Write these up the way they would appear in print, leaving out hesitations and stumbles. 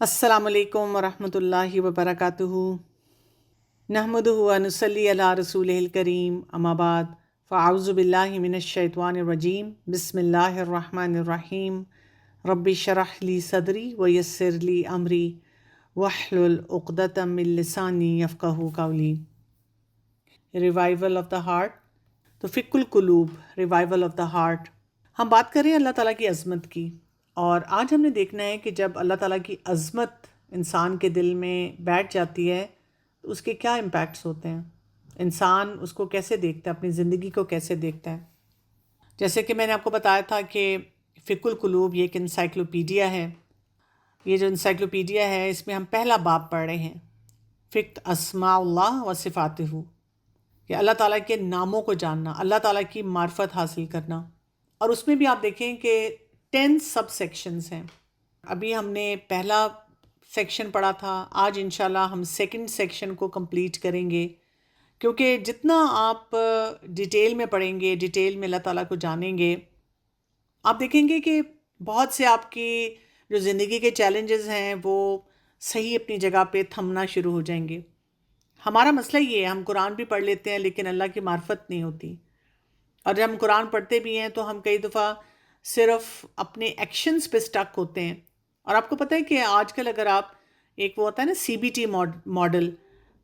السلام علیکم ورحمۃ اللہ وبرکاتہ۔ نحمدہ و نصلی علی رسولہ الکریم، اما بعد فاعوذ باللہ من الشیطان الرجیم، بسم اللہ الرحمن الرحیم۔ رب اشرح لی صدری ویسر لی امری واحلل عقدۃ من لسانی یفقہوا قولی۔ ریوائول آف دا ہارٹ، تو فک القلوب، ریوائول آف دا ہارٹ۔ ہم بات کر رہے ہیں اللہ تعالیٰ کی عظمت کی، اور آج ہم نے دیکھنا ہے کہ جب اللہ تعالیٰ کی عظمت انسان کے دل میں بیٹھ جاتی ہے تو اس کے کیا امپیکٹس ہوتے ہیں، انسان اس کو کیسے دیکھتا ہے، اپنی زندگی کو کیسے دیکھتا ہے۔ جیسے کہ میں نے آپ کو بتایا تھا کہ فک القلوب یہ ایک انسائکلوپیڈیا ہے۔ یہ جو انسائکلوپیڈیا ہے اس میں ہم پہلا باب پڑھ رہے ہیں، فک اسماء اللہ و صفاتہ، کہ اللہ تعالیٰ کے ناموں کو جاننا، اللہ تعالیٰ کی معرفت حاصل کرنا۔ اور اس میں بھی آپ دیکھیں کہ 10 سب سیکشنز ہیں۔ ابھی ہم نے پہلا سیکشن پڑھا تھا، آج انشاءاللہ ہم سیکنڈ سیکشن کو کمپلیٹ کریں گے، کیونکہ جتنا آپ ڈیٹیل میں پڑھیں گے، ڈیٹیل میں اللہ تعالیٰ کو جانیں گے، آپ دیکھیں گے کہ بہت سے آپ کی جو زندگی کے چیلنجز ہیں وہ صحیح اپنی جگہ پہ تھمنا شروع ہو جائیں گے۔ ہمارا مسئلہ یہ ہے، ہم قرآن بھی پڑھ لیتے ہیں لیکن اللہ کی معرفت نہیں ہوتی، اور جب ہم قرآن پڑھتے بھی ہیں تو ہم کئی دفعہ صرف اپنے ایکشنز پہ سٹک ہوتے ہیں۔ اور آپ کو پتہ ہے کہ آج کل اگر آپ ایک وہ ہوتا ہے نا CBT model,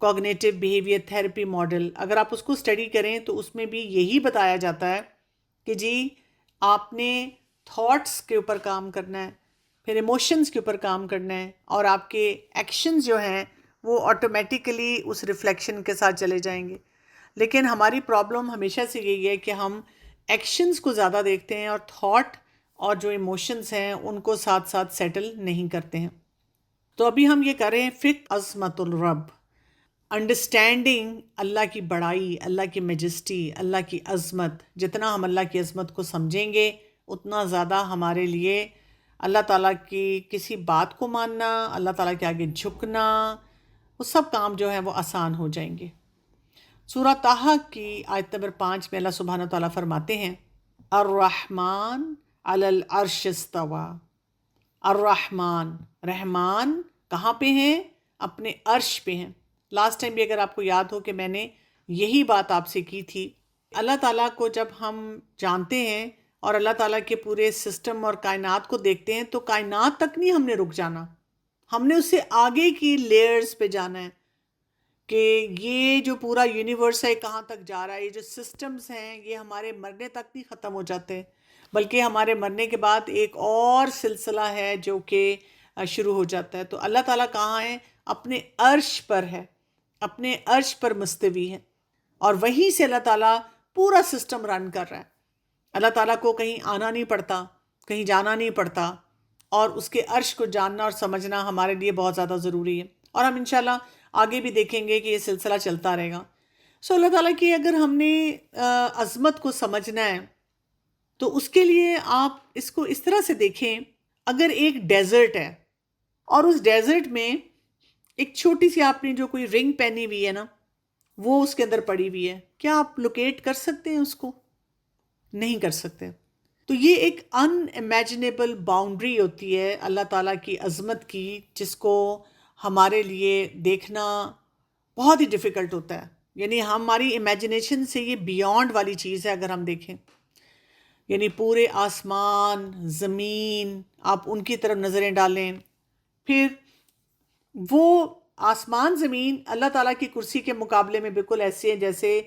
cognitive behaviour therapy model, اگر آپ اس کو اسٹڈی کریں تو اس میں بھی یہی بتایا جاتا ہے کہ جی آپ نے تھاٹس کے اوپر کام کرنا ہے، پھر ایموشنز کے اوپر کام کرنا ہے، اور آپ کے ایکشنز جو ہیں وہ آٹومیٹیکلی اس ریفلیکشن کے ساتھ چلے جائیں گے۔ لیکن ہماری پرابلم ہمیشہ سے یہی ہے کہ ہم ایکشنز کو زیادہ دیکھتے ہیں اور تھاٹ اور جو ایموشنز ہیں ان کو ساتھ ساتھ سیٹل نہیں کرتے ہیں۔ تو ابھی ہم یہ کریں فک عظمت الرب، انڈرسٹینڈنگ اللہ کی بڑائی، اللہ کی میجسٹی، اللہ کی عظمت۔ جتنا ہم اللہ کی عظمت کو سمجھیں گے اتنا زیادہ ہمارے لیے اللہ تعالیٰ کی کسی بات کو ماننا، اللہ تعالیٰ کے آگے جھکنا، وہ سب کام جو ہیں وہ آسان ہو جائیں گے۔ سورہ طٰہٰ کی آیت نمبر 5 میں اللہ سبحانہ تعالیٰ فرماتے ہیں، الرحمن علی العرش استویٰ۔ الرحمن، رحمان کہاں پہ ہیں؟ اپنے عرش پہ ہیں۔ لاسٹ ٹائم بھی اگر آپ کو یاد ہو کہ میں نے یہی بات آپ سے کی تھی، اللہ تعالیٰ کو جب ہم جانتے ہیں اور اللہ تعالیٰ کے پورے سسٹم اور کائنات کو دیکھتے ہیں تو کائنات تک نہیں ہم نے رک جانا، ہم نے اس سے آگے کی لیئرز پہ جانا ہے کہ یہ جو پورا یونیورس ہے کہاں تک جا رہا ہے، یہ جو سسٹمز ہیں یہ ہمارے مرنے تک نہیں ختم ہو جاتے، بلکہ ہمارے مرنے کے بعد ایک اور سلسلہ ہے جو کہ شروع ہو جاتا ہے۔ تو اللہ تعالیٰ کہاں ہے؟ اپنے عرش پر ہے، اپنے عرش پر مستوی ہے، اور وہیں سے اللہ تعالیٰ پورا سسٹم رن کر رہا ہے۔ اللہ تعالیٰ کو کہیں آنا نہیں پڑتا، کہیں جانا نہیں پڑتا، اور اس کے عرش کو جاننا اور سمجھنا ہمارے لیے بہت زیادہ ضروری ہے، اور ہم انشاءاللہ آگے بھی دیکھیں گے کہ یہ سلسلہ چلتا رہے گا۔ اللہ تعالیٰ کی اگر ہم نے عظمت کو سمجھنا ہے تو اس کے لیے آپ اس کو اس طرح سے دیکھیں، اگر ایک ڈیزرٹ ہے اور اس ڈیزرٹ میں ایک چھوٹی سی آپ نے جو کوئی رنگ پہنی ہوئی ہے نا، وہ اس کے اندر پڑی ہوئی ہے، کیا آپ لوکیٹ کر سکتے ہیں اس کو؟ نہیں کر سکتے۔ تو یہ ایک ان امیجنیبل باؤنڈری ہوتی ہے اللہ تعالیٰ کی عظمت کی، جس کو ہمارے لیے دیکھنا بہت ہی ڈیفیکلٹ ہوتا ہے، یعنی ہماری امیجنیشن سے یہ بیونڈ والی چیز ہے۔ اگر ہم دیکھیں یعنی پورے آسمان، زمین، آپ ان کی طرف نظریں ڈالیں، پھر وہ آسمان زمین اللہ تعالیٰ کی کرسی کے مقابلے میں بالکل ایسے ہیں جیسے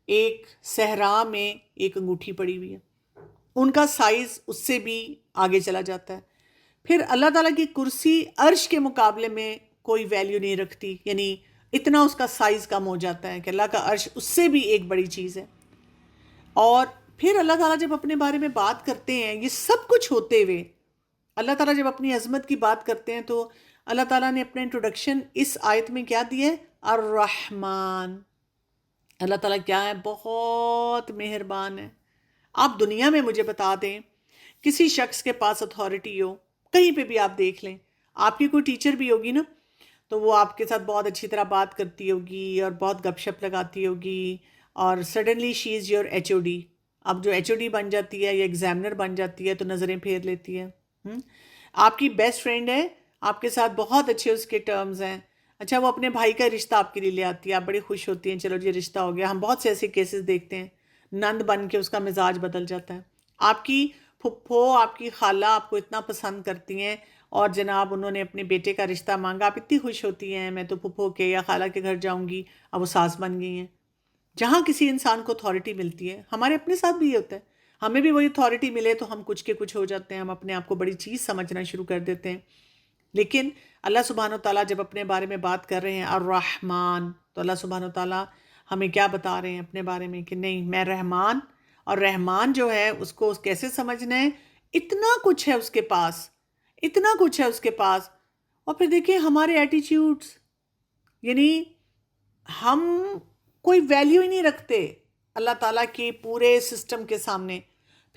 ایک صحرا میں ایک انگوٹھی پڑی ہوئی ہے، ان کا سائز اس سے بھی آگے چلا جاتا ہے۔ پھر اللہ تعالیٰ کی کرسی عرش کے مقابلے میں کوئی ویلیو نہیں رکھتی، یعنی اتنا اس کا سائز کم ہو جاتا ہے کہ اللہ کا عرش اس سے بھی ایک بڑی چیز ہے۔ اور پھر اللہ تعالیٰ جب اپنے بارے میں بات کرتے ہیں، یہ سب کچھ ہوتے ہوئے اللہ تعالیٰ جب اپنی عظمت کی بات کرتے ہیں تو اللہ تعالیٰ نے اپنا انٹروڈکشن اس آیت میں کیا دی ہے؟ الرحمن۔ اللہ تعالیٰ کیا ہے؟ بہت مہربان ہے۔ آپ دنیا میں مجھے بتا دیں کسی شخص کے پاس اتھارٹی ہو، کہیں پہ بھی آپ دیکھ لیں، آپ کی کوئی ٹیچر بھی ہوگی نا، تو وہ آپ کے ساتھ بہت اچھی طرح بات کرتی ہوگی اور بہت گپ شپ لگاتی ہوگی، اور suddenly she is your HOD۔ اب جو HOD بن جاتی ہے یا ایگزامنر بن جاتی ہے تو نظریں پھیر لیتی ہے۔ آپ کی بیسٹ فرینڈ ہے، آپ کے ساتھ بہت اچھے اس کے ٹرمز ہیں، اچھا وہ اپنے بھائی کا رشتہ آپ کے لیے لے آتی ہے، آپ بڑی خوش ہوتی ہیں، چلو جی رشتہ ہو گیا۔ ہم بہت سے ایسے کیسز دیکھتے ہیں، نند بن کے اس کا مزاج بدل جاتا ہے۔ آپ کی پھپھو، آپ کی خالہ آپ کو اتنا پسند کرتی ہیں، اور جناب انہوں نے اپنے بیٹے کا رشتہ مانگا، آپ اتنی خوش ہوتی ہیں، میں تو پھپھو کے یا خالہ کے گھر جاؤں گی، اب وہ ساس بن گئی ہیں۔ جہاں کسی انسان کو اتھارٹی ملتی ہے، ہمارے اپنے ساتھ بھی یہ ہوتا ہے، ہمیں بھی وہی اتھارٹی ملے تو ہم کچھ کے کچھ ہو جاتے ہیں، ہم اپنے آپ کو بڑی چیز سمجھنا شروع کر دیتے ہیں۔ لیکن اللہ سبحانہ و تعالیٰ جب اپنے بارے میں بات کر رہے ہیں الرحمن، تو اللہ سبحانہ و تعالیٰ ہمیں کیا بتا رہے ہیں اپنے بارے میں کہ نہیں، میں رحمان، اور رحمان جو ہے اس کو کیسے سمجھنا ہے؟ اتنا کچھ ہے اس کے پاس، اتنا کچھ ہے اس کے پاس۔ اور پھر دیکھیں ہمارے ایٹیچیوڈز، یعنی ہم کوئی ویلیو ہی نہیں رکھتے اللہ تعالیٰ کے پورے سسٹم کے سامنے،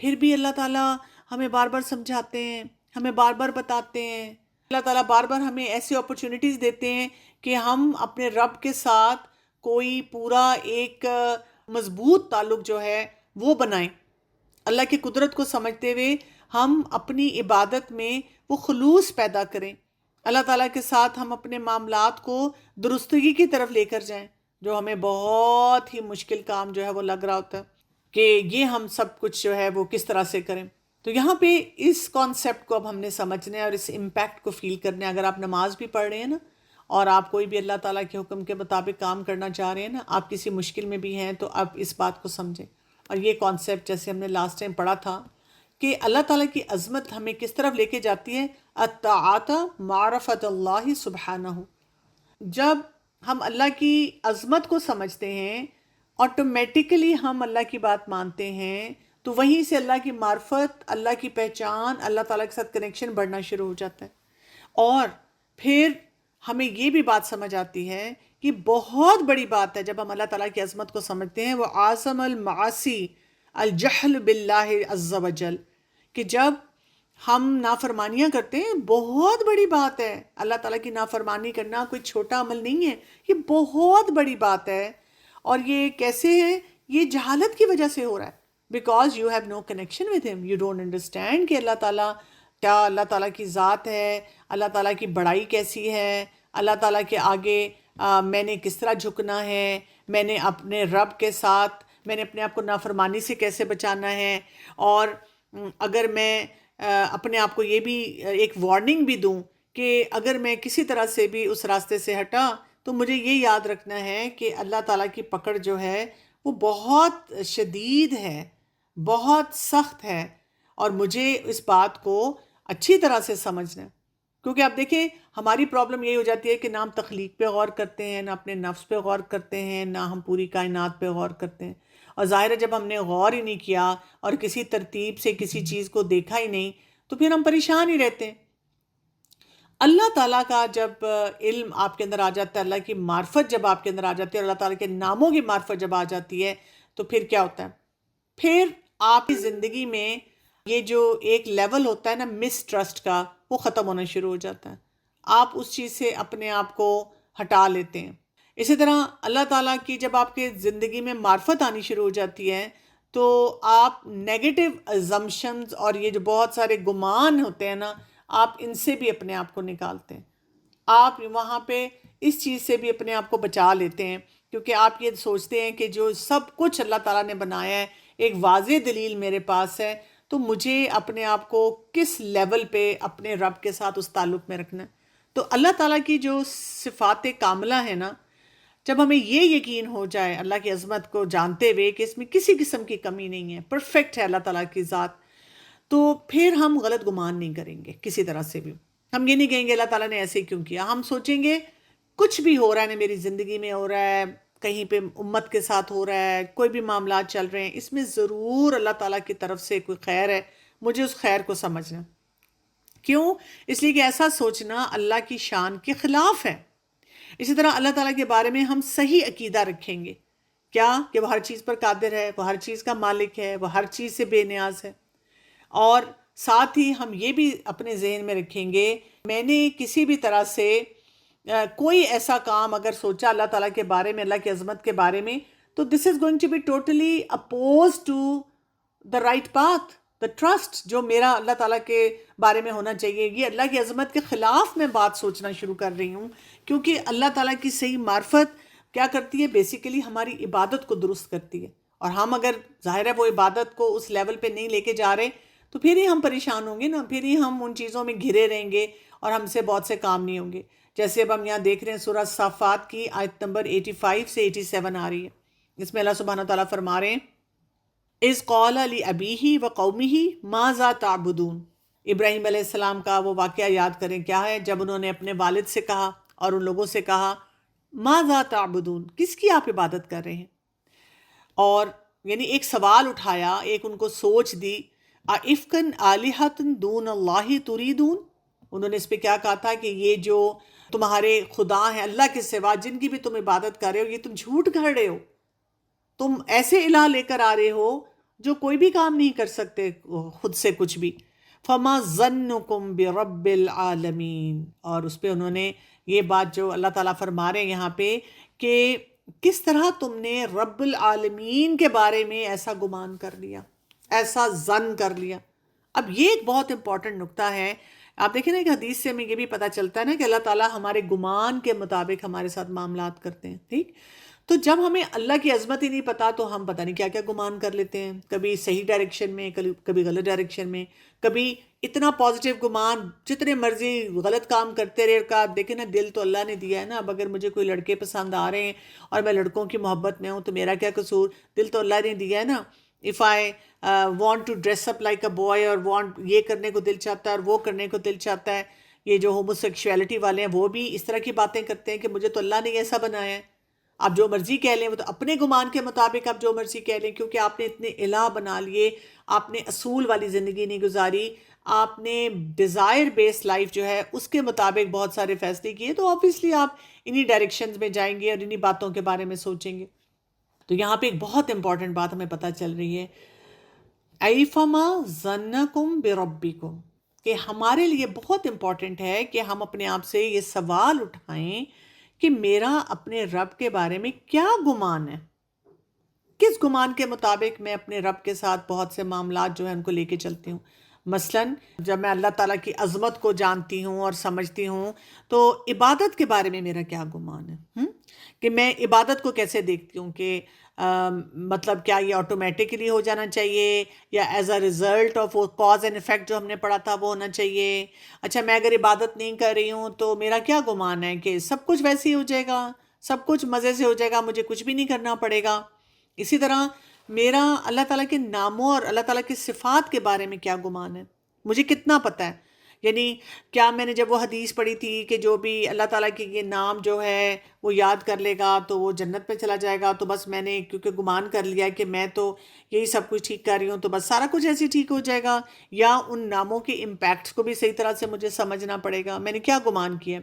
پھر بھی اللہ تعالیٰ ہمیں بار بار سمجھاتے ہیں، ہمیں بار بار بتاتے ہیں، اللہ تعالیٰ بار بار ہمیں ایسی اپرچونٹیز دیتے ہیں کہ ہم اپنے رب کے ساتھ کوئی پورا ایک مضبوط تعلق جو ہے وہ بنائیں۔ اللہ کی قدرت کو سمجھتے ہوئے ہم اپنی عبادت میں وہ خلوص پیدا کریں، اللہ تعالیٰ کے ساتھ ہم اپنے معاملات کو درستگی کی طرف لے کر جائیں، جو ہمیں بہت ہی مشکل کام جو ہے وہ لگ رہا ہوتا ہے کہ یہ ہم سب کچھ جو ہے وہ کس طرح سے کریں۔ تو یہاں پہ اس کانسیپٹ کو اب ہم نے سمجھنا ہے اور اس امپیکٹ کو فیل کرنا ہے۔ اگر آپ نماز بھی پڑھ رہے ہیں نا، اور آپ کوئی بھی اللہ تعالیٰ کے حکم کے مطابق کام کرنا چاہ رہے ہیں نا، آپ کسی مشکل میں بھی ہیں تو آپ اس بات کو سمجھیں۔ اور یہ کانسیپٹ جیسے ہم نے لاسٹ ٹائم پڑھا تھا کہ اللہ تعالیٰ کی عظمت ہمیں کس طرف لے کے جاتی ہے؟ اطاعت معرفت اللہ سبحانہ۔ جب ہم اللہ کی عظمت کو سمجھتے ہیں، آٹومیٹیکلی ہم اللہ کی بات مانتے ہیں، تو وہیں سے اللہ کی معرفت، اللہ کی پہچان، اللہ تعالیٰ کے ساتھ کنیکشن بڑھنا شروع ہو جاتا ہے۔ اور پھر ہمیں یہ بھی بات سمجھ آتی ہے کہ بہت بڑی بات ہے جب ہم اللہ تعالیٰ کی عظمت کو سمجھتے ہیں، وہ اعظم المعاصی الجہل باللہ عز وجل، کہ جب ہم نافرمانیاں کرتے ہیں، بہت بڑی بات ہے۔ اللہ تعالیٰ کی نافرمانی کرنا کوئی چھوٹا عمل نہیں ہے، یہ بہت بڑی بات ہے۔ اور یہ کیسے ہے؟ یہ جہالت کی وجہ سے ہو رہا ہے، because you have no connection with ہم، یو ڈونٹ انڈرسٹینڈ کہ اللہ تعالیٰ کیا، اللہ تعالیٰ کی ذات ہے، اللہ تعالیٰ کی بڑائی کیسی ہے، اللہ تعالیٰ کے آگے میں نے کس طرح جھکنا ہے، میں نے اپنے رب کے ساتھ میں نے اپنے آپ کو نافرمانی سے کیسے بچانا ہے، اور اگر میں اپنے آپ کو یہ بھی ایک وارننگ بھی دوں کہ اگر میں کسی طرح سے بھی اس راستے سے ہٹا تو مجھے یہ یاد رکھنا ہے کہ اللہ تعالیٰ کی پکڑ جو ہے وہ بہت شدید ہے، بہت سخت ہے، اور مجھے اس بات کو اچھی طرح سے سمجھنا ہے۔ کیونکہ آپ دیکھیں ہماری پرابلم یہی ہو جاتی ہے کہ نہ ہم تخلیق پہ غور کرتے ہیں، نہ اپنے نفس پہ غور کرتے ہیں، نہ ہم پوری کائنات پہ غور کرتے ہیں۔ اور ظاہر ہے جب ہم نے غور ہی نہیں کیا اور کسی ترتیب سے کسی چیز کو دیکھا ہی نہیں تو پھر ہم پریشان ہی رہتے ہیں۔ اللہ تعالیٰ کا جب علم آپ کے اندر آ جاتا ہے، اللہ کی معرفت جب آپ کے اندر آ جاتی ہے، اور اللہ تعالیٰ کے ناموں کی معرفت جب آ جاتی ہے، تو پھر کیا ہوتا ہے؟ پھر آپ کی زندگی میں یہ جو ایک لیول ہوتا ہے نا مس ٹرسٹ کا، وہ ختم ہونا شروع ہو جاتا ہے۔ آپ اس چیز سے اپنے آپ کو ہٹا لیتے ہیں۔ اسی طرح اللہ تعالیٰ کی جب آپ کے زندگی میں معرفت آنی شروع ہو جاتی ہے تو آپ نیگیٹو ازمپشنز اور یہ جو بہت سارے گمان ہوتے ہیں نا، آپ ان سے بھی اپنے آپ کو نکالتے ہیں۔ آپ وہاں پہ اس چیز سے بھی اپنے آپ کو بچا لیتے ہیں، کیونکہ آپ یہ سوچتے ہیں کہ جو سب کچھ اللہ تعالیٰ نے بنایا ہے، ایک واضح دلیل میرے پاس ہے، تو مجھے اپنے آپ کو کس لیول پہ اپنے رب کے ساتھ اس تعلق میں رکھنا ہے۔ تو اللہ تعالیٰ کی جو صفات کاملہ ہے نا، جب ہمیں یہ یقین ہو جائے اللہ کی عظمت کو جانتے ہوئے کہ اس میں کسی قسم کی کمی نہیں ہے، پرفیکٹ ہے اللہ تعالیٰ کی ذات، تو پھر ہم غلط گمان نہیں کریں گے کسی طرح سے بھی۔ ہم یہ نہیں کہیں گے اللہ تعالیٰ نے ایسے کیوں کیا، ہم سوچیں گے کچھ بھی ہو رہا ہے نا، میری زندگی میں ہو رہا ہے، کہیں پہ امت کے ساتھ ہو رہا ہے، کوئی بھی معاملات چل رہے ہیں، اس میں ضرور اللہ تعالیٰ کی طرف سے کوئی خیر ہے، مجھے اس خیر کو سمجھنا۔ کیوں؟ اس لیے کہ ایسا سوچنا اللہ کی شان کے خلاف ہے۔ اسی طرح اللہ تعالیٰ کے بارے میں ہم صحیح عقیدہ رکھیں گے، کیا؟ کہ وہ ہر چیز پر قادر ہے، وہ ہر چیز کا مالک ہے، وہ ہر چیز سے بے نیاز ہے۔ اور ساتھ ہی ہم یہ بھی اپنے ذہن میں رکھیں گے، میں نے کسی بھی طرح سے کوئی ایسا کام اگر سوچا اللہ تعالیٰ کے بارے میں، اللہ کی عظمت کے بارے میں، تو this is going to be totally oppose to the right path, the trust جو میرا اللہ تعالیٰ کے بارے میں ہونا چاہیے، یہ اللہ کی عظمت کے خلاف میں بات سوچنا شروع کر رہی ہوں، کیونکہ اللہ تعالیٰ کی صحیح معرفت کیا کرتی ہے؟ بیسیکلی ہماری عبادت کو درست کرتی ہے، اور ہم اگر ظاہر ہے وہ عبادت کو اس لیول پہ نہیں لے کے جا رہے تو پھر ہی ہم پریشان ہوں گے نا، پھر ہی ہم ان چیزوں میں گھرے رہیں گے اور ہم سے بہت سے کام نہیں ہوں گے. جیسے اب ہم یہاں دیکھ رہے ہیں سورہ صافات کی آیت نمبر 85 سے 87 آ رہی ہے. اس میں اللہ سبحانہ تعالیٰ فرما رہے ہیں اِذ قَالَ لِأَبِيهِ وَقَوْمِهِ مَاذَا تَعْبُدُونَ. ابراہیم علیہ السلام کا وہ واقعہ یاد کریں، کیا ہے جب انہوں نے اپنے والد سے کہا اور ان لوگوں سے کہا مَاذَا تَعْبُدُونَ، کس کی آپ عبادت کر رہے ہیں؟ اور یعنی ایک سوال اٹھایا، ایک ان کو سوچ دی، اَإِفْكًا آلِهَةً دُونَ اللَّهِ تُرِيدُونَ. انہوں نے اس پہ کیا کہا تھا کہ یہ جو تمہارے خدا ہیں اللہ کے سوا جن کی بھی تم عبادت کر رہے ہو، یہ تم جھوٹ گھڑ رہے ہو، تم ایسے الہ لے کر آ رہے ہو جو کوئی بھی کام نہیں کر سکتے خود سے کچھ بھی. فما ظنکم برب العالمین. اور اس پہ انہوں نے یہ بات جو اللہ تعالیٰ فرما رہے ہیں یہاں پہ کہ کس طرح تم نے رب العالمین کے بارے میں ایسا گمان کر لیا، ایسا ظن کر لیا. اب یہ ایک بہت امپورٹنٹ نقطہ ہے. آپ دیکھیں نا کہ حدیث سے ہمیں یہ بھی پتہ چلتا ہے نا کہ اللہ تعالیٰ ہمارے گمان کے مطابق ہمارے ساتھ معاملات کرتے ہیں. ٹھیک، تو جب ہمیں اللہ کی عظمت ہی نہیں پتہ تو ہم پتہ نہیں کیا کیا گمان کر لیتے ہیں، کبھی صحیح ڈائریکشن میں، کبھی غلط ڈائریکشن میں، کبھی اتنا پازیٹیو گمان جتنے مرضی غلط کام کرتے رہے کا. دیکھیں نا دل تو اللہ نے دیا ہے نا. اب اگر مجھے کوئی لڑکے پسند آ رہے ہیں اور میں لڑکوں کی محبت میں ہوں تو میرا کیا قصور؟ دل تو اللہ نے دیا ہے نا. if I want to dress up like a boy اور want یہ کرنے کو دل چاہتا ہے اور وہ کرنے کو دل چاہتا ہے. یہ جو ہومو سیکشولیٹی والے ہیں وہ بھی اس طرح کی باتیں کرتے ہیں کہ مجھے تو اللہ نے ایسا بنایا ہے. آپ جو مرضی کہہ لیں، وہ تو اپنے گمان کے مطابق آپ جو مرضی کہہ لیں، کیونکہ آپ نے اتنے الہ بنا لیے، آپ نے اصول والی زندگی نہیں گزاری، آپ نے ڈیزائر بیس لائف جو ہے اس کے مطابق بہت سارے فیصلے کیے، تو آبویسلی آپ انہی ڈائریکشنز میں جائیں گے اور انہی باتوں کے بارے میں سوچیں گے. تو یہاں پہ ایک بہت امپورٹنٹ بات ہمیں پتہ چل رہی ہے، ایفما ظنکم بربکم، کہ ہمارے لیے بہت امپورٹنٹ ہے کہ ہم اپنے آپ سے یہ سوال اٹھائیں کہ میرا اپنے رب کے بارے میں کیا گمان ہے، کس گمان کے مطابق میں اپنے رب کے ساتھ بہت سے معاملات جو ہیں ان کو لے کے چلتی ہوں. مثلاً جب میں اللہ تعالیٰ کی عظمت کو جانتی ہوں اور سمجھتی ہوں تو عبادت کے بارے میں میرا کیا گمان ہے، کہ میں عبادت کو کیسے دیکھتی ہوں کہ مطلب کیا یہ آٹومیٹکلی ہو جانا چاہیے یا ایز اے ریزلٹ آف وہ کاز اینڈ افیکٹ جو ہم نے پڑھا تھا وہ ہونا چاہیے. اچھا میں اگر عبادت نہیں کر رہی ہوں تو میرا کیا گمان ہے کہ سب کچھ ویسے ہی ہو جائے گا، سب کچھ مزے سے ہو جائے گا، مجھے کچھ بھی نہیں کرنا پڑے گا. اسی طرح میرا اللہ تعالیٰ کے ناموں اور اللہ تعالیٰ کی صفات کے بارے میں کیا گمان ہے، مجھے کتنا پتہ ہے. یعنی کیا میں نے جب وہ حدیث پڑھی تھی کہ جو بھی اللہ تعالیٰ کے یہ نام جو ہے وہ یاد کر لے گا تو وہ جنت میں چلا جائے گا، تو بس میں نے کیونکہ گمان کر لیا کہ میں تو یہی سب کچھ ٹھیک کر رہی ہوں تو بس سارا کچھ ایسے ٹھیک ہو جائے گا، یا ان ناموں کے امپیکٹس کو بھی صحیح طرح سے مجھے سمجھنا پڑے گا. میں نے کیا گمان کیا؟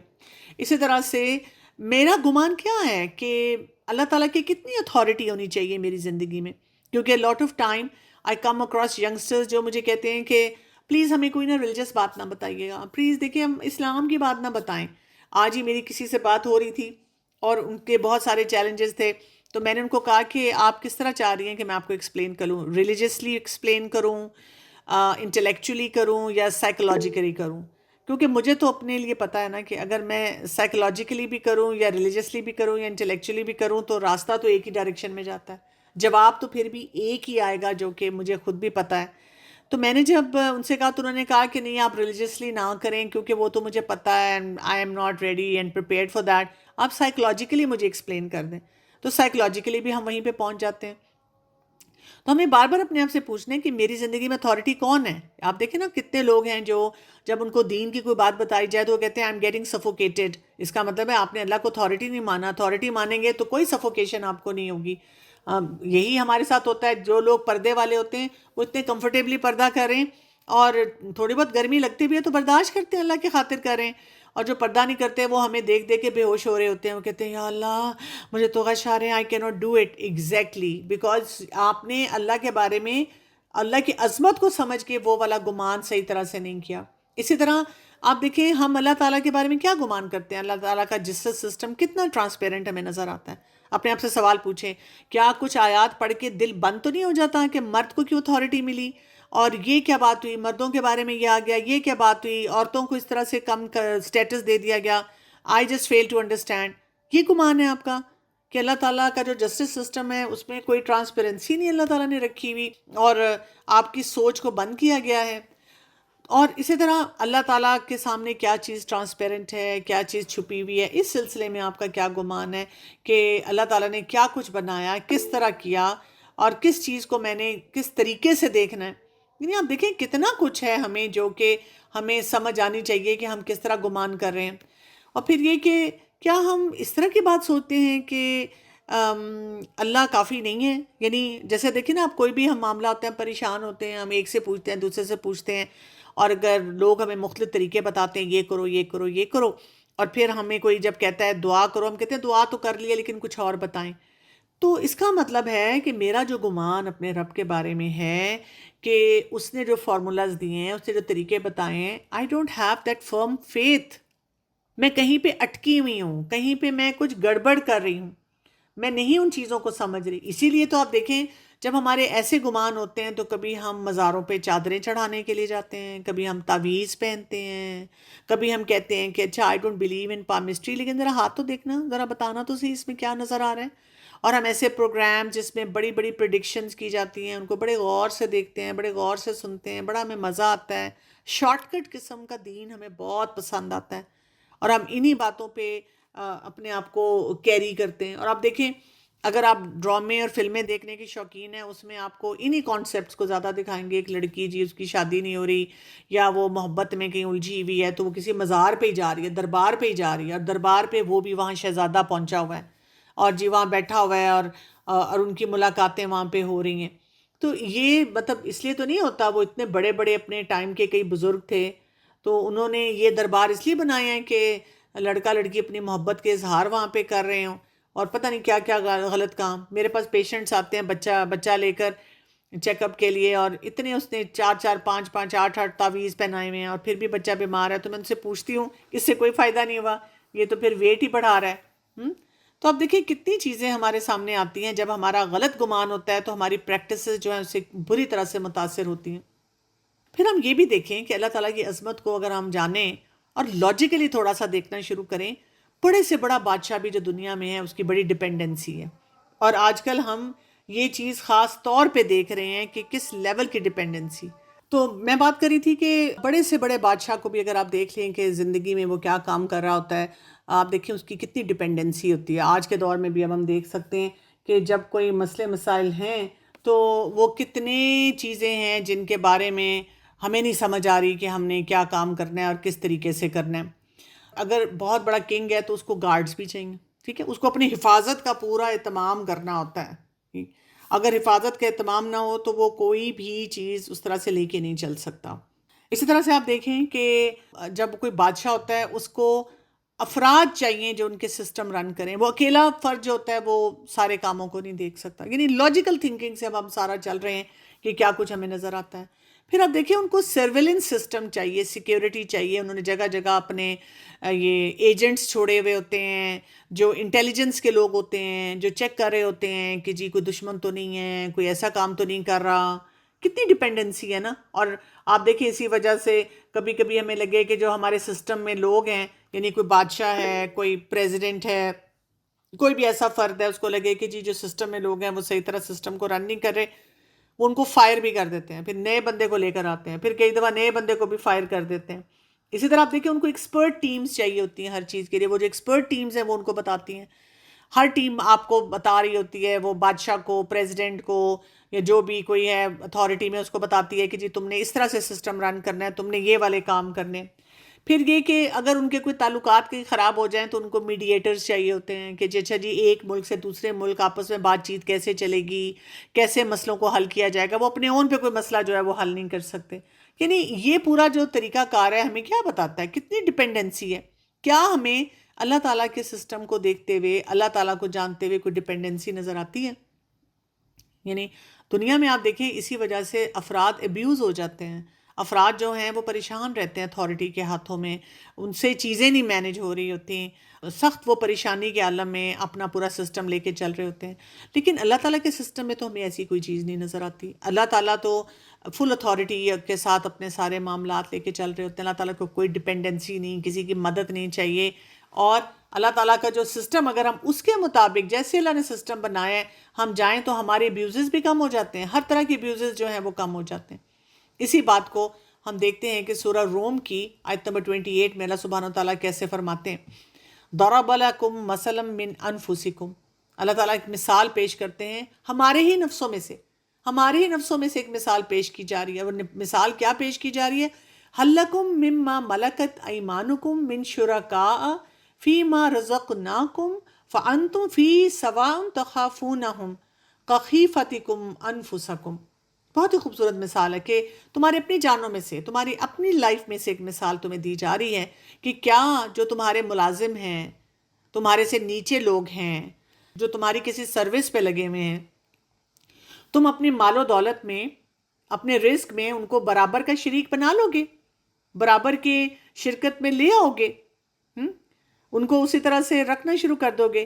اسی طرح سے میرا گمان کیا ہے کہ اللہ تعالیٰ کی کتنی اتھارٹی ہونی چاہیے میری زندگی میں. کیونکہ lot of time I come across youngsters جو مجھے کہتے ہیں کہ پلیز ہمیں کوئی نہ ریلیجس بات نہ بتائیے گا، پلیز دیکھیں ہم اسلام کی بات نہ بتائیں. آج ہی میری کسی سے بات ہو رہی تھی اور ان کے بہت سارے چیلنجز تھے، تو میں نے ان کو کہا کہ آپ کس طرح چاہ رہی ہیں کہ میں آپ کو ایکسپلین کروں، ریلیجسلی ایکسپلین کروں، انٹلیکچولی کروں یا سائیکولوجیکلی کروں. کیونکہ مجھے تو اپنے لیے پتہ ہے نا کہ اگر میں سائیکولوجیکلی بھی کروں یا ریلیجسلی بھی کروں یا انٹلیکچولی بھی کروں تو راستہ تو ایک ہی ڈائریکشن میں جاتا ہے، جواب تو پھر بھی ایک ہی آئے گا جو کہ مجھے خود بھی پتہ ہے. تو میں نے جب ان سے کہا تو انہوں نے کہا کہ نہیں آپ ریلیجسلی نہ کریں کیونکہ وہ تو مجھے پتہ ہے and I am not ready and prepared for that, آپ سائیکولوجیکلی مجھے ایکسپلین کر دیں. تو سائیکولوجیکلی بھی ہم وہیں پہ پہنچ جاتے ہیں. تو ہمیں بار بار اپنے آپ سے پوچھنا ہے کہ میری زندگی میں اتھارٹی کون ہے. آپ دیکھیں نا کتنے لوگ ہیں جو جب ان کو دین کی کوئی بات بتائی جائے تو وہ کہتے ہیں آئی ایم گیٹنگ سفوکیٹڈ. اس کا مطلب ہے آپ نے اللہ کو اتھارٹی نہیں مانا. اتھارٹی مانیں گے تو کوئی سفوکیشن آپ کو نہیں ہوگی. یہی ہمارے ساتھ ہوتا ہے. جو لوگ پردے والے ہوتے ہیں وہ اتنے کمفرٹیبلی پردہ کریں اور تھوڑی بہت گرمی لگتی بھی ہے تو برداشت کرتے ہیں، اللہ کی خاطر کریں. اور جو پردہ نہیں کرتے وہ ہمیں دیکھ دیکھ کے بے ہوش ہو رہے ہوتے ہیں، وہ کہتے ہیں یا اللہ مجھے تو غش آ رہے ہیں، آئی کی not do it. Exactly because آپ نے اللہ کے بارے میں اللہ کی عظمت کو سمجھ کے وہ والا گمان صحیح طرح سے نہیں کیا. اسی طرح آپ دیکھیں ہم اللہ تعالیٰ کے بارے میں کیا گمان کرتے ہیں. اللہ تعالیٰ کا جسٹس سسٹم کتنا ٹرانسپیرنٹ ہمیں نظر آتا ہے. اپنے آپ سے سوال پوچھیں، کیا کچھ آیات پڑھ کے دل بند تو نہیں ہو جاتا کہ مرد کو کیوں اتھارٹی ملی اور یہ کیا بات ہوئی، مردوں کے بارے میں یہ آ گیا، یہ کیا بات ہوئی، عورتوں کو اس طرح سے کم سٹیٹس دے دیا گیا. I just feel to understand. یہ گمان ہے آپ کا کہ اللہ تعالیٰ کا جو جسٹس سسٹم ہے اس میں کوئی ٹرانسپیرنسی نہیں اللہ تعالیٰ نے رکھی ہوئی، اور آپ کی سوچ کو بند کیا گیا ہے. اور اسی طرح اللہ تعالیٰ کے سامنے کیا چیز ٹرانسپیرنٹ ہے، کیا چیز چھپی ہوئی ہے، اس سلسلے میں آپ کا کیا گمان ہے کہ اللہ تعالیٰ نے کیا کچھ بنایا، کس طرح کیا، اور کس چیز کو میں نے کس طریقے سے دیکھنا ہے. یعنی آپ دیکھیں کتنا کچھ ہے ہمیں جو کہ ہمیں سمجھ آنی چاہیے کہ ہم کس طرح گمان کر رہے ہیں. اور پھر یہ کہ کیا ہم اس طرح کی بات سوچتے ہیں کہ اللہ کافی نہیں ہے. یعنی جیسے دیکھیں نا، آپ کوئی بھی ہم معاملہ ہوتے ہیں، پریشان ہوتے ہیں، ہم ایک سے پوچھتے ہیں، دوسرے سے پوچھتے ہیں، اور اگر لوگ ہمیں مختلف طریقے بتاتے ہیں، یہ کرو یہ کرو یہ کرو، اور پھر ہمیں کوئی جب کہتا ہے دعا کرو، ہم کہتے ہیں دعا تو کر لیا لیکن کچھ اور بتائیں. تو اس کا مطلب ہے کہ میرا جو گمان اپنے رب کے بارے میں ہے کہ اس نے جو فارمولاز دیے ہیں، اس نے جو طریقے بتائے ہیں، I don't have that firm faith. میں کہیں پہ اٹکی ہوئی ہوں، کہیں پہ میں کچھ گڑبڑ کر رہی ہوں، میں نہیں ان چیزوں کو سمجھ رہی. اسی لیے تو آپ دیکھیں جب ہمارے ایسے گمان ہوتے ہیں تو کبھی ہم مزاروں پہ چادریں چڑھانے کے لیے جاتے ہیں، کبھی ہم تعویذ پہنتے ہیں، کبھی ہم کہتے ہیں کہ اچھا I don't believe in palmistry, لیکن ذرا ہاتھ تو دیکھنا، ذرا بتانا تو صحیح اس میں کیا نظر آ رہا ہے. اور ہم ایسے پروگرام جس میں بڑی بڑی پریڈکشنز کی جاتی ہیں ان کو بڑے غور سے دیکھتے ہیں، بڑے غور سے سنتے ہیں، بڑا ہمیں مزہ آتا ہے. شارٹ کٹ قسم کا دین ہمیں بہت پسند آتا ہے، اور ہم انہی باتوں پہ اپنے آپ کو کیری کرتے ہیں. اور آپ دیکھیں اگر آپ ڈرامے اور فلمیں دیکھنے کی شوقین ہیں، اس میں آپ کو انہی کانسیپٹس کو زیادہ دکھائیں گے. ایک لڑکی جی اس کی شادی نہیں ہو رہی، یا وہ محبت میں کہیں الجھی ہوئی ہے تو وہ کسی مزار پہ ہی جا رہی ہے، دربار پہ ہی جا رہی ہے، اور دربار پہ وہ بھی وہاں شہزادہ پہنچا ہوا ہے اور جی وہاں بیٹھا ہوا ہے، اور ان کی ملاقاتیں وہاں پہ ہو رہی ہیں. تو یہ مطلب اس لیے تو نہیں ہوتا، وہ اتنے بڑے بڑے اپنے ٹائم کے کئی بزرگ تھے تو انہوں نے یہ دربار اس لیے بنائے ہیں کہ لڑکا لڑکی اپنی محبت کے اظہار وہاں پہ کر رہے ہوں، اور پتہ نہیں کیا کیا غلط کام. میرے پاس پیشنٹس آتے ہیں بچہ لے کر چیک اپ کے لیے، اور اتنے اس نے 4 5 5 8 8 تعویذ پہنائے ہوئے ہیں، اور پھر بھی بچہ بیمار ہے. تو میں ان سے پوچھتی ہوں اس سے کوئی فائدہ نہیں ہوا، یہ تو پھر ویٹ ہی بڑھا رہا ہے. تو اب دیکھیں کتنی چیزیں ہمارے سامنے آتی ہیں. جب ہمارا غلط گمان ہوتا ہے تو ہماری پریکٹسز جو ہیں اس سے بری طرح سے متاثر ہوتی ہیں. پھر ہم یہ بھی دیکھیں کہ اللہ تعالیٰ کی عظمت کو اگر ہم جانیں اور لاجیکلی تھوڑا سا دیکھنا شروع کریں، بڑے سے بڑا بادشاہ بھی جو دنیا میں ہے اس کی بڑی ڈپینڈنسی ہے. اور آج کل ہم یہ چیز خاص طور پہ دیکھ رہے ہیں کہ کس لیول کی ڈپینڈنسی. تو میں بات کر رہی تھی کہ بڑے سے بڑے بادشاہ کو بھی اگر آپ دیکھ لیں کہ زندگی میں وہ کیا کام کر رہا ہوتا ہے، آپ دیکھیں اس کی کتنی ڈپینڈنسی ہوتی ہے. آج کے دور میں بھی اب ہم دیکھ سکتے ہیں کہ جب کوئی مسئلے مسائل ہیں تو وہ کتنی چیزیں ہیں جن کے بارے میں ہمیں نہیں سمجھ آ رہی کہ ہم نے کیا کام کرنا ہے اور کس طریقے سے کرنا ہے. اگر بہت بڑا کنگ ہے تو اس کو گارڈز بھی چاہیے، ٹھیک ہے، اس کو اپنی حفاظت کا پورا اہتمام کرنا ہوتا ہے. اگر حفاظت کا اہتمام نہ ہو تو وہ کوئی بھی چیز اس طرح سے لے کے نہیں چل سکتا. اسی طرح سے آپ دیکھیں کہ جب کوئی بادشاہ ہوتا ہے اس کو افراد چاہیے جو ان کے سسٹم رن کریں. وہ اکیلا فرد جو ہوتا ہے وہ سارے کاموں کو نہیں دیکھ سکتا. یعنی لاجیکل تھنکنگ سے اب ہم سارا چل رہے ہیں کہ کیا کچھ ہمیں نظر آتا ہے. پھر آپ دیکھیں ان کو سرویلنس سسٹم چاہیے، سیکیورٹی چاہیے. انہوں نے جگہ جگہ اپنے یہ ایجنٹس چھوڑے ہوئے ہوتے ہیں جو انٹیلیجنس کے لوگ ہوتے ہیں، جو چیک کر رہے ہوتے ہیں کہ جی کوئی دشمن تو نہیں ہے، کوئی ایسا کام تو نہیں کر رہا. کتنی ڈپینڈنسی ہے نا. اور آپ دیکھیں اسی وجہ سے کبھی کبھی ہمیں لگے کہ جو ہمارے سسٹم میں لوگ ہیں، یعنی کوئی بادشاہ ہے، کوئی پریزیڈنٹ ہے، کوئی بھی ایسا فرد ہے، اس کو لگے کہ جی جو سسٹم میں لوگ ہیں وہ صحیح طرح سسٹم کو رن نہیں کر رہے، وہ ان کو فائر بھی کر دیتے ہیں، پھر نئے بندے کو لے کر آتے ہیں، پھر کئی دفعہ نئے بندے کو بھی فائر کر دیتے ہیں. اسی طرح آپ دیکھیں ان کو ایکسپرٹ ٹیمز چاہیے ہوتی ہیں ہر چیز کے لیے. وہ جو ایکسپرٹ ٹیمز ہیں وہ ان کو بتاتی ہیں. ہر ٹیم آپ کو بتا رہی ہوتی ہے، وہ بادشاہ کو، پریزیڈنٹ کو، یا جو بھی کوئی ہے اتھارٹی میں، اس کو بتاتی ہے کہ جی تم نے اس طرح سے سسٹم رن کرنا ہے، تم نے یہ والے کام کرنے. پھر یہ کہ اگر ان کے کوئی تعلقات کہیں خراب ہو جائیں تو ان کو میڈیٹرز چاہیے ہوتے ہیں کہ جی اچھا جی ایک ملک سے دوسرے ملک آپس میں بات چیت کیسے چلے گی، کیسے مسئلوں کو حل کیا جائے گا. وہ اپنے اون پہ کوئی مسئلہ جو ہے وہ حل نہیں کر سکتے. یعنی یہ پورا جو طریقہ کار ہے ہمیں کیا بتاتا ہے، کتنی ڈپینڈنسی ہے. کیا ہمیں اللہ تعالیٰ کے سسٹم کو دیکھتے ہوئے، اللہ تعالیٰ کو جانتے ہوئے کوئی ڈپینڈنسی نظر آتی ہے؟ یعنی دنیا میں آپ دیکھیں اسی وجہ سے افراد ابیوز ہو جاتے ہیں. افراد جو ہیں وہ پریشان رہتے ہیں اتھارٹی کے ہاتھوں میں، ان سے چیزیں نہیں مینج ہو رہی ہوتی، سخت وہ پریشانی کے عالم میں اپنا پورا سسٹم لے کے چل رہے ہوتے ہیں. لیکن اللہ تعالیٰ کے سسٹم میں تو ہمیں ایسی کوئی چیز نہیں نظر آتی. اللہ تعالیٰ تو فل اتھارٹی کے ساتھ اپنے سارے معاملات لے کے چل رہے ہوتے ہیں. اللہ تعالیٰ کو کوئی ڈپینڈنسی نہیں، کسی کی مدد نہیں چاہیے. اور اللہ تعالیٰ کا جو سسٹم اگر ہم اس کے مطابق جیسے اللہ نے سسٹم بنایا ہے ہم جائیں تو ہمارے ابیوزز بھی کم ہو جاتے ہیں، ہر طرح کے ابیوزز جو ہیں وہ کم ہو جاتے ہیں. اسی بات کو ہم دیکھتے ہیں کہ سورہ روم کی آیت نمبر 28 میں اللہ سبحانہ وتعالیٰ کیسے فرماتے ہیں، ضرب لکم مثلا من انفسکم. اللہ تعالیٰ ایک مثال پیش کرتے ہیں ہمارے ہی نفسوں میں سے، ہمارے ہی نفسوں میں سے ایک مثال پیش کی جا رہی ہے. اور مثال کیا پیش کی جا رہی ہے؟ هل لکم مما ملکت ایمانکم من شرکاء فیما رزقناکم فانتم فی سواء تخافونہم کخیفتکم انفسکم. بہت ہی خوبصورت مثال ہے کہ تمہارے اپنی جانوں میں سے، تمہاری اپنی لائف میں سے ایک مثال تمہیں دی جا رہی ہے کہ کیا جو تمہارے ملازم ہیں، تمہارے سے نیچے لوگ ہیں، جو تمہاری کسی سروس پہ لگے ہوئے ہیں، تم اپنی مال و دولت میں، اپنے رزق میں ان کو برابر کا شریک بنا لو گے، برابر کے شرکت میں لے آؤ گے، ان کو اسی طرح سے رکھنا شروع کر دو گے.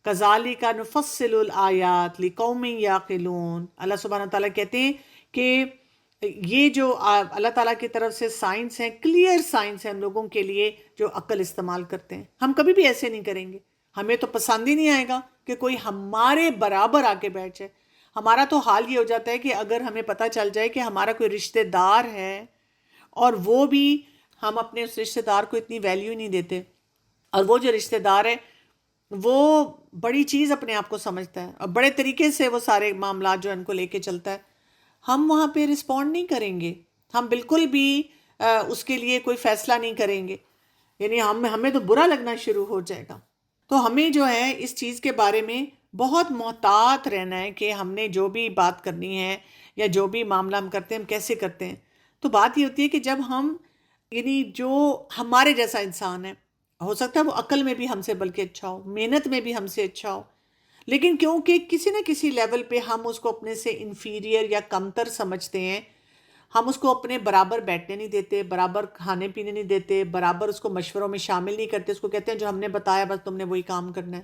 کذالک نفصل الآیات لقوم یعقلون. اللہ سبحانہ تعالیٰ کہتے ہیں کہ یہ جو اللہ تعالیٰ کی طرف سے سائنس ہیں، کلیئر سائنس ہے ان لوگوں کے لیے جو عقل استعمال کرتے ہیں. ہم کبھی بھی ایسے نہیں کریں گے، ہمیں تو پسند ہی نہیں آئے گا کہ کوئی ہمارے برابر آ کے بیٹھ جائے. ہمارا تو حال یہ ہو جاتا ہے کہ اگر ہمیں پتہ چل جائے کہ ہمارا کوئی رشتہ دار ہے اور وہ بھی، ہم اپنے اس رشتہ دار کو اتنی ویلیو نہیں دیتے، اور وہ جو رشتہ دار ہے وہ بڑی چیز اپنے آپ کو سمجھتا ہے اور بڑے طریقے سے وہ سارے معاملات جو ان کو لے کے چلتا ہے، ہم وہاں پہ رسپونڈ نہیں کریں گے، ہم بالکل بھی اس کے لیے کوئی فیصلہ نہیں کریں گے. یعنی ہمیں تو برا لگنا شروع ہو جائے گا. تو ہمیں جو ہے اس چیز کے بارے میں بہت محتاط رہنا ہے کہ ہم نے جو بھی بات کرنی ہے یا جو بھی معاملہ ہم کرتے ہیں ہم کیسے کرتے ہیں. تو بات یہ ہوتی ہے کہ جب ہم، یعنی جو ہمارے جیسا انسان ہے، ہو سکتا ہے وہ عقل میں بھی ہم سے بلکہ اچھا ہو، محنت میں بھی ہم سے اچھا ہو، لیکن کیونکہ کسی نہ کسی لیول پہ ہم اس کو اپنے سے انفیریئر یا کمتر سمجھتے ہیں، ہم اس کو اپنے برابر بیٹھنے نہیں دیتے، برابر کھانے پینے نہیں دیتے، برابر اس کو مشوروں میں شامل نہیں کرتے. اس کو کہتے ہیں جو ہم نے بتایا بس تم نے وہی کام کرنا ہے.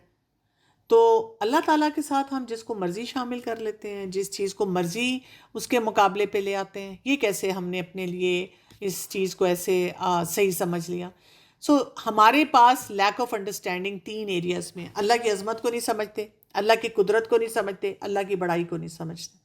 تو اللہ تعالیٰ کے ساتھ ہم جس کو مرضی شامل کر لیتے ہیں، جس چیز کو مرضی اس کے مقابلے پہ لے آتے ہیں. یہ کیسے ہم نے اپنے لیے اس چیز کو ایسے صحیح سمجھ لیا؟ ہمارے پاس لیک آف انڈرسٹینڈنگ 3 ایریاز میں. اللہ کی عظمت کو نہیں سمجھتے، اللہ کی قدرت کو نہیں سمجھتے، اللہ کی بڑائی کو نہیں سمجھتے.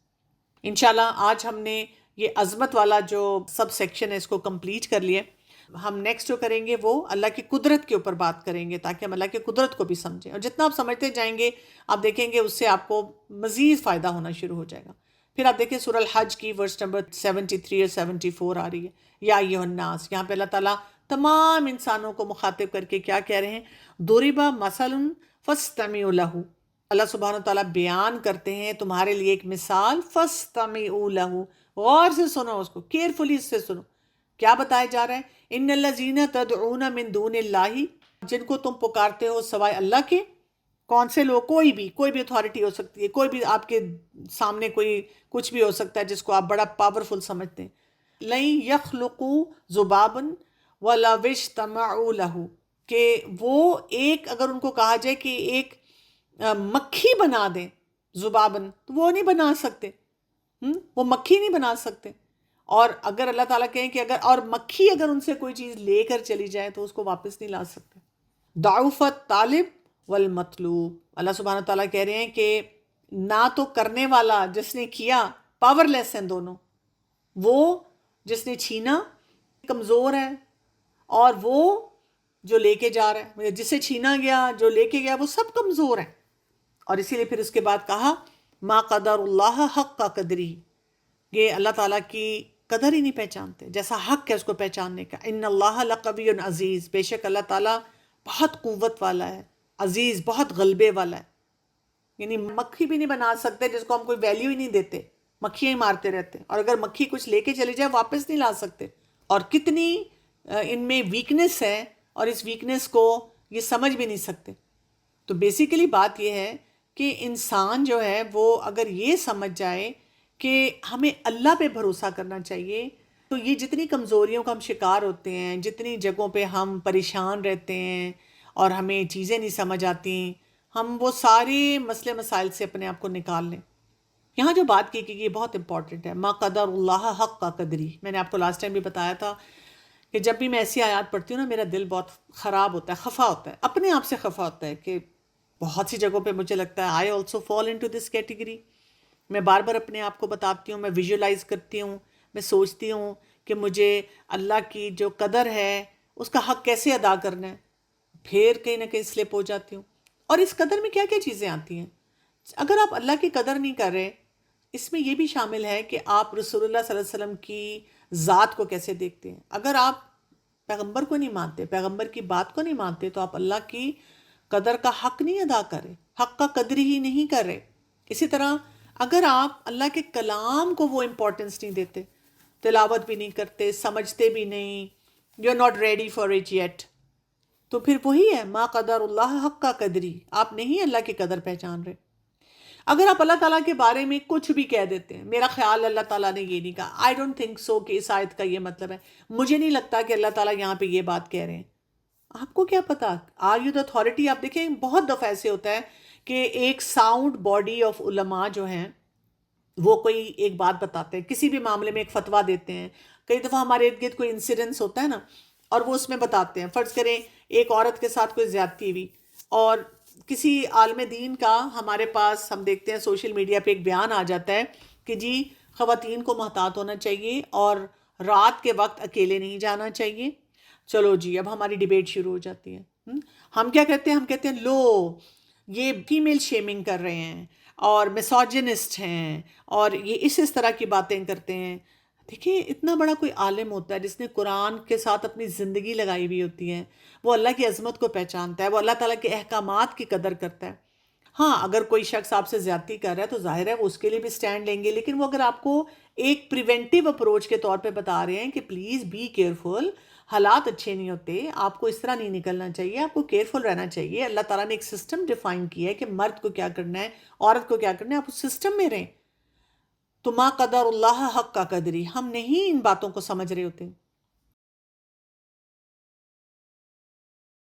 انشاءاللہ آج ہم نے یہ عظمت والا جو سب سیکشن ہے اس کو کمپلیٹ کر لیا. ہم نیکسٹ جو کریں گے وہ اللہ کی قدرت کے اوپر بات کریں گے تاکہ ہم اللہ کی قدرت کو بھی سمجھیں، اور جتنا آپ سمجھتے جائیں گے آپ دیکھیں گے اس سے آپ کو مزید فائدہ ہونا شروع ہو جائے گا. پھر آپ دیکھیں سورہ الحج کی ورس نمبر 73 اور 74 آ رہی ہے، یا ایھا الناس. یہاں پہ اللہ تعالیٰ تمام انسانوں کو مخاطب کر کے کیا کہہ رہے ہیں؟ ضرب مثل فاستمعوا لہ. اللہ سبحانہ تعالیٰ بیان کرتے ہیں تمہارے لیے ایک مثال، فاستمعوا لہ، غور سے سنو، اس کو کیئرفلی اس سے سنو. کیا بتایا جا رہا ہے؟ ان الذین تدعون من دون اللہ، جن کو تم پکارتے ہو سوائے اللہ کے. کون سے لوگ؟ کوئی بھی اتھارٹی ہو سکتی ہے، کوئی بھی آپ کے سامنے کوئی کچھ بھی ہو سکتا ہے جس کو آپ بڑا پاورفل سمجھتے ہیں. لن یخلقوا ذبابا ولو اجتمعوا لہ، کہ وہ ایک، اگر ان کو کہا جائے کہ ایک مکھی بنا دیں، ذبابن، تو وہ نہیں بنا سکتے، وہ مکھی نہیں بنا سکتے. اور اگر اللہ تعالیٰ کہیں کہ اور مکھی اگر ان سے کوئی چیز لے کر چلی جائے تو اس کو واپس نہیں لا سکتے. ضعف الطالب والمطلوب. اللہ سبحانہ تعالیٰ کہہ رہے ہیں کہ نہ تو کرنے والا جس نے کیا، پاور لیس ہیں دونوں، وہ جس نے چھینا کمزور ہے، اور وہ جو لے کے جا رہا ہے، جسے چھینا گیا، جو لے کے گیا، وہ سب کمزور ہیں. اور اسی لیے پھر اس کے بعد کہا ما قدر اللہ حق کا قدری، یہ اللہ تعالیٰ کی قدر ہی نہیں پہچانتے جیسا حق ہے اس کو پہچاننے کا. ان اللہ لقوی عزیز، بے شک اللہ تعالیٰ بہت قوت والا ہے، عزیز، بہت غلبے والا ہے. یعنی مکھی بھی نہیں بنا سکتے جس کو ہم کوئی ویلیو ہی نہیں دیتے، مکھیاں ہی مارتے رہتے، اور اگر مکھی کچھ لے کے چلی جائے واپس نہیں لا سکتے. اور کتنی ان میں ویکنس ہے، اور اس ویکنس کو یہ سمجھ بھی نہیں سکتے. تو بیسیکلی بات یہ ہے کہ انسان جو ہے وہ اگر یہ سمجھ جائے کہ ہمیں اللہ پہ بھروسہ کرنا چاہیے، تو یہ جتنی کمزوریوں کا ہم شکار ہوتے ہیں، جتنی جگہوں پہ ہم پریشان رہتے ہیں اور ہمیں چیزیں نہیں سمجھ آتی، ہم وہ سارے مسئلے مسائل سے اپنے آپ کو نکال لیں۔ یہاں جو بات کی گئی یہ بہت امپورٹنٹ ہے، ما قدر اللہ حق کا قدری۔ میں نے آپ کو لاسٹ ٹائم بھی بتایا تھا کہ جب بھی میں ایسی آیات پڑھتی ہوں نا، میرا دل بہت خراب ہوتا ہے، خفا ہوتا ہے، اپنے آپ سے خفا ہوتا ہے کہ بہت سی جگہوں پہ مجھے لگتا ہے I also fall into this category. میں بار بار اپنے آپ کو بتاتی ہوں، میں ویژولائز کرتی ہوں، میں سوچتی ہوں کہ مجھے اللہ کی جو قدر ہے اس کا حق کیسے ادا کرنا ہے، پھر کہیں نہ کہیں سلپ ہو جاتی ہوں۔ اور اس قدر میں کیا کیا چیزیں آتی ہیں؟ اگر آپ اللہ کی قدر نہیں کر رہے، اس میں یہ بھی شامل ہے کہ آپ رسول اللہ صلی اللہ علیہ وسلم کی ذات کو کیسے دیکھتے ہیں۔ اگر آپ پیغمبر کو نہیں مانتے، پیغمبر کی بات کو نہیں مانتے، تو آپ اللہ کی قدر کا حق نہیں ادا کر رہے، حق کا قدر ہی نہیں کر رہے۔ اسی طرح اگر آپ اللہ کے کلام کو وہ امپورٹنس نہیں دیتے، تلاوت بھی نہیں کرتے، سمجھتے بھی نہیں، you are not ready for it yet, تو پھر وہی ہے ما قدر اللہ حق کا قدری، آپ نہیں اللہ کی قدر پہچان رہے۔ اگر آپ اللہ تعالیٰ کے بارے میں کچھ بھی کہہ دیتے ہیں، میرا خیال اللہ تعالیٰ نے یہ نہیں کہا، آئی ڈونٹ تھنک سو کہ اس آیت کا یہ مطلب ہے، مجھے نہیں لگتا کہ اللہ تعالیٰ یہاں پہ یہ بات کہہ رہے ہیں، آپ کو کیا پتا؟ Are you the authority? آپ دیکھیں بہت دفعہ ایسے ہوتا ہے کہ ایک ساؤنڈ باڈی آف علماء جو ہیں وہ کوئی ایک بات بتاتے ہیں، کسی بھی معاملے میں ایک فتویٰ دیتے ہیں۔ کئی دفعہ ہمارے ارد گرد کوئی انسیڈنس ہوتا ہے نا، اور وہ اس میں بتاتے ہیں، فرض کریں ایک عورت کے ساتھ کوئی زیادتی ہوئی، اور کسی عالم دین کا ہمارے پاس ہم دیکھتے ہیں سوشل میڈیا پہ ایک بیان آ جاتا ہے کہ جی خواتین کو محتاط ہونا چاہیے اور رات کے وقت اکیلے نہیں جانا چاہیے۔ چلو جی اب ہماری ڈیبیٹ شروع ہو جاتی ہے۔ ہم کیا کہتے ہیں؟ ہم کہتے ہیں لو یہ فیمیل شیمنگ کر رہے ہیں اور میسوجنسٹ ہیں اور یہ اس طرح کی باتیں کرتے ہیں۔ دیکھیں اتنا بڑا کوئی عالم ہوتا ہے جس نے قرآن کے ساتھ اپنی زندگی لگائی ہوئی ہوتی ہے، وہ اللہ کی عظمت کو پہچانتا ہے، وہ اللہ تعالیٰ کے احکامات کی قدر کرتا ہے۔ ہاں اگر کوئی شخص آپ سے زیادتی کر رہا ہے تو ظاہر ہے وہ اس کے لیے بھی سٹینڈ لیں گے، لیکن وہ اگر آپ کو ایک پریونٹیو اپروچ کے طور پہ بتا رہے ہیں کہ پلیز بی کیئرفل، حالات اچھے نہیں ہوتے، آپ کو اس طرح نہیں نکلنا چاہیے، آپ کو کیئرفل رہنا چاہیے، اللہ تعالیٰ نے ایک سسٹم ڈیفائن کیا ہے کہ مرد کو کیا کرنا ہے، عورت کو کیا کرنا ہے، آپ اس سسٹم میں رہیں۔ تو ما قدر اللہ حق کا قدری، ہم نہیں ان باتوں کو سمجھ رہے ہوتے۔